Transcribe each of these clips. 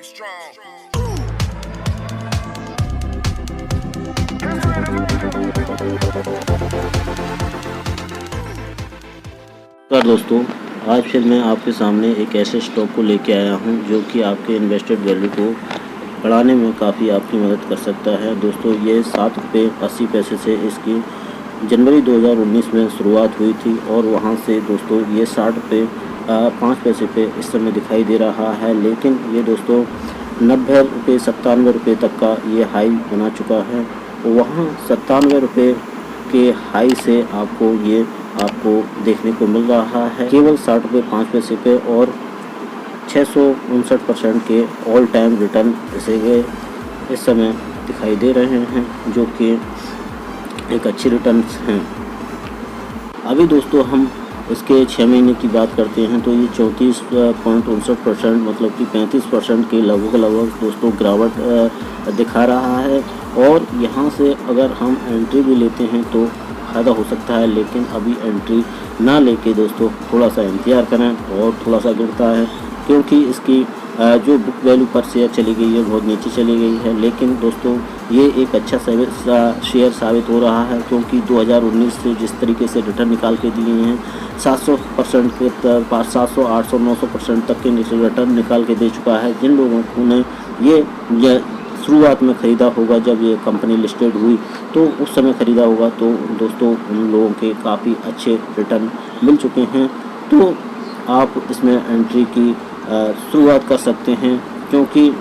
नमस्कार दोस्तों, आज फिर मैं आपके सामने एक ऐसे स्टॉक को लेके आया हूं जो कि आपके इन्वेस्टेड वैल्यू को बढ़ाने में काफ़ी आपकी मदद कर सकता है। दोस्तों, ये 7 रुपये 80 पैसे से इसकी जनवरी 2019 में शुरुआत हुई थी और वहां से दोस्तों ये 60 रुपये 5 पैसे पे इस समय दिखाई दे रहा है। लेकिन ये दोस्तों 90 रुपये 97 रुपये तक का ये हाई बना चुका है। वहाँ 97 रुपये के हाई से आपको देखने को मिल रहा है केवल 60 रुपये 5 पैसे पे और 659% के ऑल टाइम रिटर्न इस समय दिखाई दे रहे हैं, जो कि एक अच्छी रिटर्न्स हैं। अभी दोस्तों हम इसके 6 महीने की बात करते हैं तो ये 34.59% मतलब कि 35% के लगभग दोस्तों गिरावट दिखा रहा है। और यहाँ से अगर हम एंट्री भी लेते हैं तो फ़ायदा हो सकता है, लेकिन अभी एंट्री ना लेके दोस्तों थोड़ा सा इंतज़ार करें। और थोड़ा सा गिरता है क्योंकि इसकी जो बुक वैल्यू पर शेयर चली गई है बहुत नीचे चली गई है। लेकिन दोस्तों ये एक अच्छा शेयर साबित हो रहा है, क्योंकि 2019 से जिस तरीके से रिटर्न निकाल के दिए हैं 700% के 700, 800, 900% तक के रिटर्न निकाल के दे चुका है। जिन लोगों ने ये शुरुआत में ख़रीदा होगा, जब ये कंपनी लिस्टेड हुई तो उस समय ख़रीदा होगा, तो दोस्तों उन लोगों के काफ़ी अच्छे रिटर्न मिल चुके हैं। तो आप इसमें एंट्री की शुरुआत कर सकते हैं, क्योंकि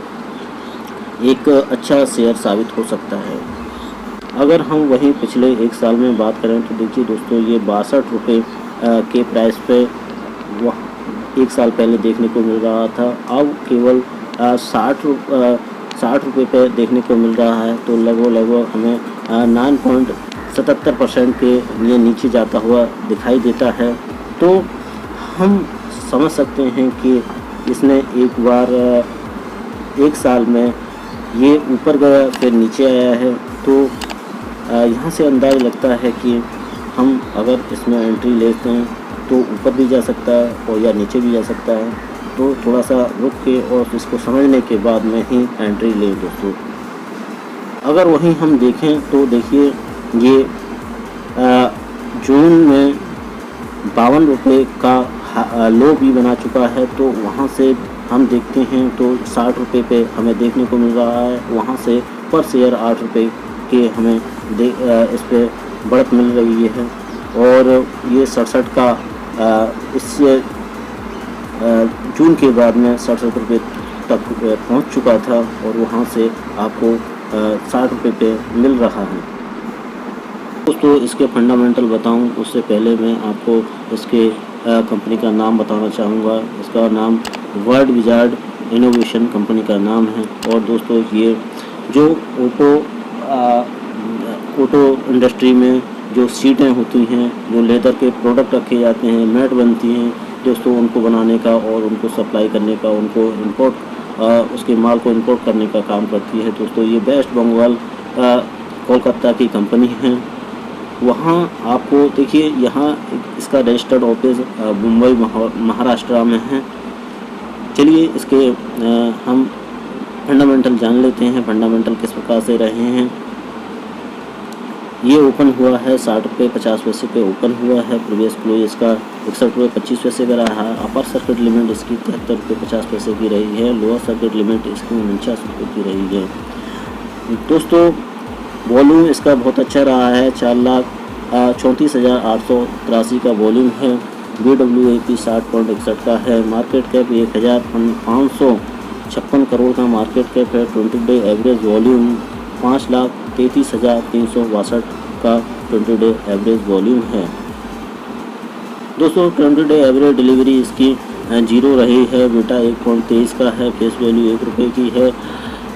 एक अच्छा शेयर साबित हो सकता है। अगर हम वहीं पिछले 1 साल में बात करें तो देखिए दोस्तों ये 62 रुपये के प्राइस पे वह 1 साल पहले देखने को मिल रहा था। अब केवल 60 रुपये पे देखने को मिल रहा है। तो लगभग हमें 9.77% के लिए नीचे जाता हुआ दिखाई देता है। तो हम समझ सकते हैं कि इसने एक बार 1 साल में ये ऊपर गया फिर नीचे आया है। तो यहाँ से अंदाज़ा लगता है कि हम अगर इसमें एंट्री लेते हैं तो ऊपर भी जा सकता है और या नीचे भी जा सकता है। तो थोड़ा सा रुक के और इसको समझने के बाद में ही एंट्री लें दोस्तों। अगर वहीं हम देखें तो देखिए ये जून में 52 रुपये का लो भी बना चुका है। तो वहाँ से हम देखते हैं तो 60 रुपये पे हमें देखने को मिल रहा है। वहाँ से पर शेयर 8 रुपये के हमें इस पर बढ़त मिल रही है। और ये 67 का इससे जून के बाद में 67 रुपये तक पहुंच चुका था और वहां से आपको 60 रुपये पे मिल रहा है। दोस्तों इसके फंडामेंटल बताऊं उससे पहले मैं आपको इसके कंपनी का नाम बताना चाहूँगा। इसका नाम वर्ल्ड विजार्ड इनोवेशन कंपनी का नाम है। और दोस्तों ये जो ऑटो इंडस्ट्री में जो सीटें होती हैं, जो लेदर के प्रोडक्ट रखे जाते हैं, मैट बनती हैं दोस्तों, उनको बनाने का और उनको सप्लाई करने का, उनको इंपोर्ट उसके माल को इंपोर्ट करने का काम करती है। दोस्तों ये वेस्ट बंगाल कोलकाता की कंपनी है। वहाँ आपको देखिए यहाँ इसका रजिस्टर्ड ऑफिस मुंबई महाराष्ट्र में है। चलिए इसके हम फंडामेंटल जान लेते हैं। फंडामेंटल किस प्रकार से रहे हैं। ये ओपन हुआ है 60 रुपये 50 पैसे पे ओपन हुआ है। प्रीवियस क्लोज इसका 61 रुपये 25 पैसे का रहा है। अपर सर्किट लिमिट इसकी 73 रुपये 50 पैसे की रही है। लोअर सर्किट लिमिट इसकी 49 रुपये की रही है। दोस्तों वॉल्यूम इसका बहुत अच्छा रहा है। 4,34,883 का वॉल्यूम है। BWAP 60.61 का है। मार्केट कैप 1,556 करोड़ का मार्केट कैप है। 20 डे एवरेज वॉल्यूम 5,33,362 का 20 डे एवरेज वॉल्यूम है। दोस्तों 20 डे एवरेज डिलीवरी इसकी 0 रही है। बीटा 1.23 का है। फेस वैल्यू 1 रुपये की है।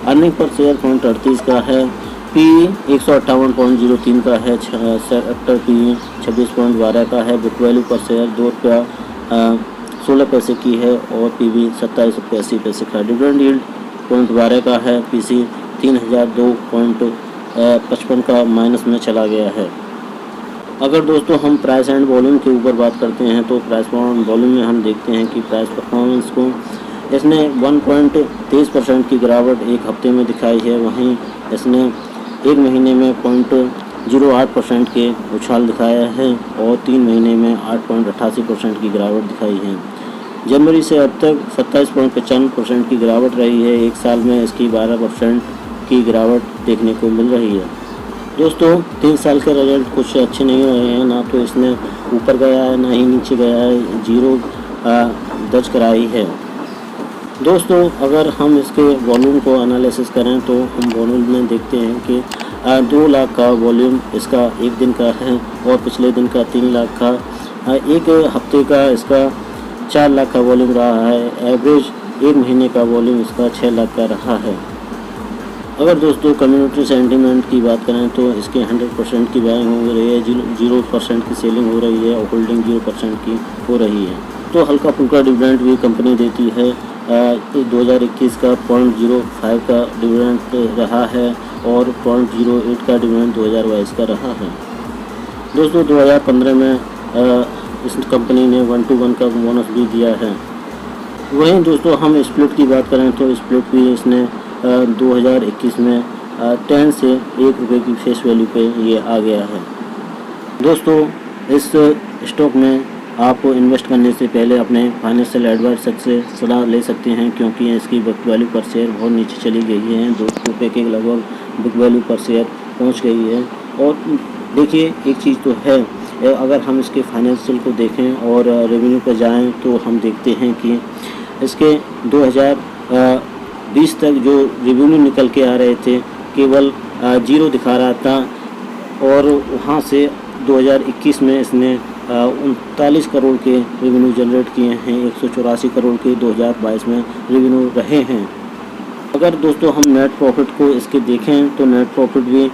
अर्निंग पर शेयर 0.38 का है। पी 158.03 का है। सेक्टर पी 26.12 का है। बुक वैल्यू पर शेयर 2 रुपया 16 पैसे की है। और पीवी 27 रुपये 80 पैसे का। डिविडेंड यील्ड 0.12 का है। पीसी 3002.55 का माइनस में चला गया है। अगर दोस्तों हम प्राइस एंड वॉल्यूम के ऊपर बात करते हैं तो प्राइस एंड वॉल्यूम में हम देखते हैं कि प्राइस परफॉर्मेंस को इसने 1.23% की गिरावट एक हफ्ते में दिखाई है। वहीं इसने एक महीने में 0.08% के उछाल दिखाया है और 3 महीने में 8.88% की गिरावट दिखाई है। जनवरी से अब तक 27.95% की गिरावट रही है। एक साल में इसकी 12% की गिरावट देखने को मिल रही है। दोस्तों 3 साल के रिजल्ट कुछ अच्छे नहीं रहे हैं, ना तो इसने ऊपर गया है ना ही नीचे गया है, जीरो दर्ज कराई है। दोस्तों अगर हम इसके वॉल्यूम को एनालिसिस करें तो हम वॉल्यूम में देखते हैं कि 2 लाख का वॉल्यूम इसका एक दिन का है और पिछले दिन का 3 लाख का, एक हफ्ते का इसका 4 लाख का वॉल्यूम रहा है। एवरेज एक महीने का वॉल्यूम इसका 6 लाख का रहा है। अगर दोस्तों कम्युनिटी सेंटीमेंट की बात करें तो इसके 100% की बाइंग हो रही है, 0% की सेलिंग हो रही है और होल्डिंग 0% की हो रही है। तो हल्का फुल्का डिविडेंड भी कंपनी देती है। 2021 का 0.05 का डिविडेंड रहा है और 0.08 का डिविडेंड 2022 का रहा है। दोस्तों 2015 में इस कंपनी ने 1-to-1 का बोनस भी दिया है। वहीं दोस्तों हम स्प्लिट की बात करें तो स्प्लिट भी इसने 2021 में 10 से 1 रुपये की फेस वैल्यू पे ये आ गया है। दोस्तों इस स्टॉक में आप इन्वेस्ट करने से पहले अपने फाइनेंशियल एडवाइजर से सलाह ले सकते हैं, क्योंकि इसकी बुक वैल्यू पर शेयर बहुत नीचे चली गई है। 2 रुपये के लगभग बुक वैल्यू पर शेयर पहुंच गई है। और देखिए एक चीज़ तो है, अगर हम इसके फाइनेंशियल को देखें और रेवेन्यू पर जाएं तो हम देखते हैं कि इसके 2020 तक जो रेवेन्यू निकल के आ रहे थे केवल 0 दिखा रहा था, और वहाँ से 2021 में इसने 39 करोड़ के रेवेन्यू जनरेट किए हैं। 184 करोड़ के 2022 में रेवेन्यू रहे हैं। अगर दोस्तों हम नेट प्रॉफिट को इसके देखें तो नेट प्रॉफिट भी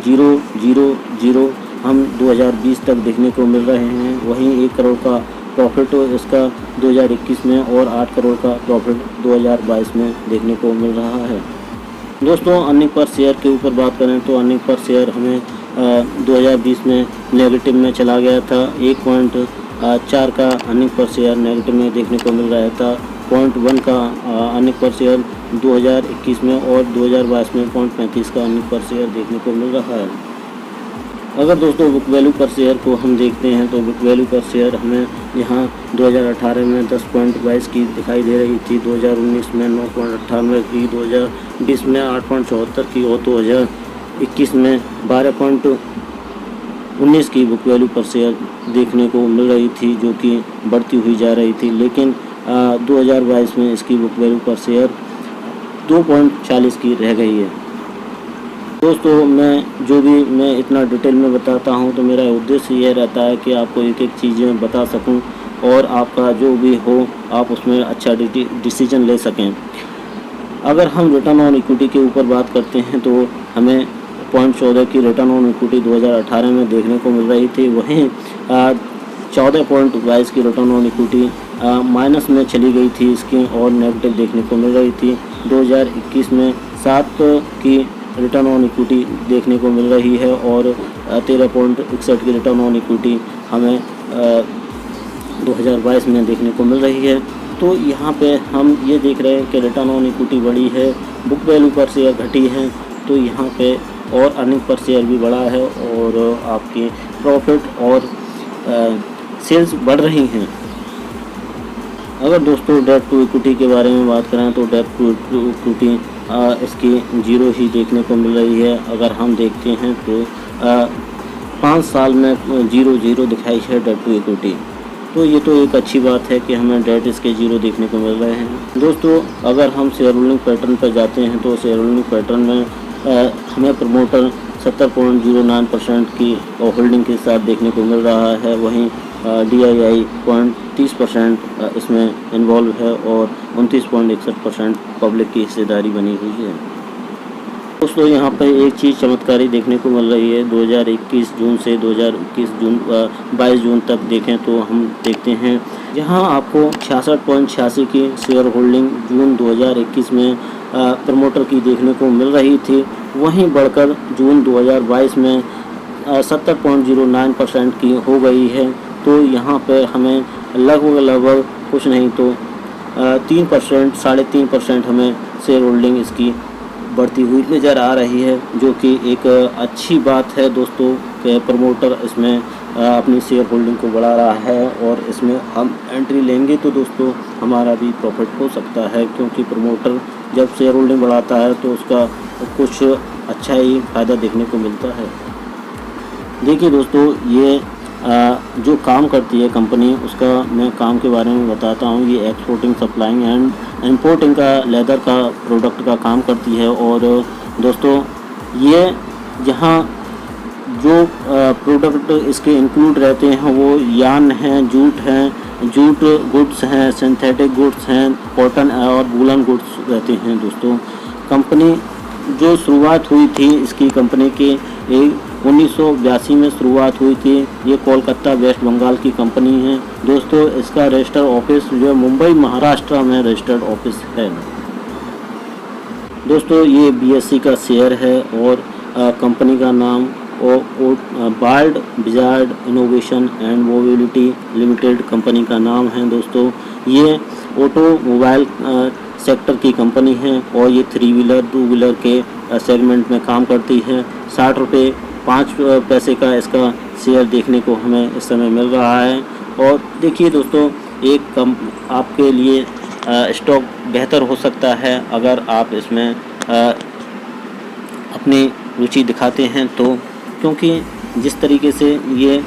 0.000 हम 2020 तक देखने को मिल रहे हैं। वहीं 1 करोड़ का प्रॉफिट इसका 2021 में और 8 करोड़ का प्रॉफिट 2022 में देखने को मिल रहा है। दोस्तों अर्निंग पर शेयर के ऊपर बात करें तो अर्निंग पर शेयर हमें 2020 में नेगेटिव में चला गया था। 1.4 का अर्निंग पर शेयर नेगेटिव में देखने को मिल रहा था। 0.1 का अर्निंग पर शेयर 2021 में और 2022 में 0.35 का अर्निंग पर शेयर देखने को मिल रहा है। अगर दोस्तों बुक वैल्यू पर शेयर को हम देखते हैं तो बुक वैल्यू पर शेयर हमें यहाँ 2018 में 10.22 की दिखाई दे रही थी, 2019 में 9.98 की, 2020 में 8.74 की और 2021 में 12.19 की बुक वैल्यू पर शेयर देखने को मिल रही थी, जो कि बढ़ती हुई जा रही थी। लेकिन 2022 में इसकी बुक वैल्यू पर शेयर 2.40 की रह गई है। दोस्तों मैं इतना डिटेल में बताता हूं तो मेरा उद्देश्य यह रहता है कि आपको एक एक चीज़ें बता सकूं और आपका जो भी हो आप उसमें अच्छा डिसीजन ले सकें। अगर हम रिटर्न ऑन इक्विटी के ऊपर बात करते हैं तो हमें 0.14 की रिटर्न ऑन इक्विटी 2018 में देखने को मिल रही थी। वहीं 14.22 की रिटर्न ऑन इक्विटी माइनस में चली गई थी इसकी और नेगेटिव देखने को मिल रही थी। 2021 में 7 की रिटर्न ऑन इक्विटी देखने को मिल रही है और 13.61 की रिटर्न ऑन इक्विटी हमें 2022 में देखने को मिल रही है। तो यहाँ पे हम ये देख रहे हैं कि रिटर्न ऑन इक्विटी बढ़ी है, बुक वैल्यू पर शेयर घटी है, तो यहाँ पे और अर्निंग पर शेयर भी बढ़ा है और आपकी प्रॉफिट और सेल्स बढ़ रही हैं। अगर दोस्तों डेट टू इक्विटी के बारे में बात करें तो डेट टू इक्विटी इसकी 0 ही देखने को मिल रही है। अगर हम देखते हैं तो 5 साल में 0 दिखाई है डेट टू इक्विटी, तो ये तो एक अच्छी बात है कि हमें डेट इसके 0 देखने को मिल रहे हैं। दोस्तों अगर हम शेयर होल्डिंग पैटर्न पर जाते हैं तो शेयर होल्डिंग पैटर्न में हमें प्रमोटर 70.09% की होल्डिंग के साथ देखने को मिल रहा है। वहीं DII 0.30% इसमें इन्वॉल्व है और 29.61% पब्लिक की हिस्सेदारी बनी हुई है। दोस्तों यहाँ पर एक चीज़ चमत्कारी देखने को मिल रही है। 2021 जून से 22 जून तक देखें तो हम देखते हैं जहाँ आपको 66.86 की शेयर होल्डिंग जून 2021 में प्रमोटर की देखने को मिल रही थी, वहीं बढ़कर जून 2022 में 70.09% की हो गई है। तो यहाँ पर हमें लगभग कुछ नहीं तो 3% 3.5% हमें शेयर होल्डिंग इसकी बढ़ती हुई नज़र आ रही है, जो कि एक अच्छी बात है दोस्तों कि प्रमोटर इसमें अपनी शेयर होल्डिंग को बढ़ा रहा है और इसमें हम एंट्री लेंगे तो दोस्तों हमारा भी प्रॉफिट हो सकता है, क्योंकि प्रमोटर जब शेयर होल्डिंग बढ़ाता है तो उसका कुछ अच्छा ही फ़ायदा देखने को मिलता है। देखिए दोस्तों, ये जो काम करती है कंपनी, उसका मैं काम के बारे में बताता हूँ। ये एक्सपोर्टिंग, सप्लाइंग एंड इंपोर्टिंग का लेदर का प्रोडक्ट का काम करती है। और दोस्तों ये यहाँ जो प्रोडक्ट इसके इंक्लूड रहते हैं वो यार्न हैं, जूट गुड्स हैं, सिंथेटिक गुड्स हैं, कॉटन और वूलन गुड्स रहते हैं। दोस्तों कंपनी जो शुरुआत हुई थी इसकी कंपनी की 1982 में शुरुआत हुई थी। ये कोलकाता वेस्ट बंगाल की कंपनी है दोस्तों। इसका रजिस्टर्ड ऑफिस जो है मुंबई महाराष्ट्र में रजिस्टर्ड ऑफिस है दोस्तों। ये BSE का शेयर है और कंपनी का नाम bard wizard innovation and mobility limited company का नाम है दोस्तों। ये ऑटोमोबाइल सेक्टर की कंपनी है और ये 3 व्हीलर 2 व्हीलर के सेगमेंट में काम करती है। 60 रुपये 5 पैसे का इसका शेयर देखने को हमें इस समय मिल रहा है। और देखिए दोस्तों, एक आपके लिए स्टॉक बेहतर हो सकता है अगर आप इसमें अपनी रुचि दिखाते हैं तो, क्योंकि जिस तरीके से ये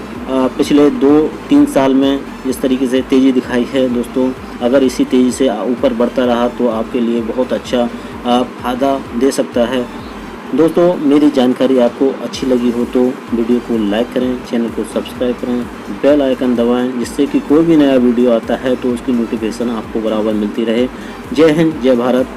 पिछले 2-3 साल में जिस तरीके से तेज़ी दिखाई है दोस्तों, अगर इसी तेज़ी से ऊपर बढ़ता रहा तो आपके लिए बहुत अच्छा फ़ायदा दे सकता है। दोस्तों मेरी जानकारी आपको अच्छी लगी हो तो वीडियो को लाइक करें, चैनल को सब्सक्राइब करें, बेल आइकन दबाएं, जिससे कि कोई भी नया वीडियो आता है तो उसकी नोटिफिकेशन आपको बराबर मिलती रहे। जय हिंद, जय भारत।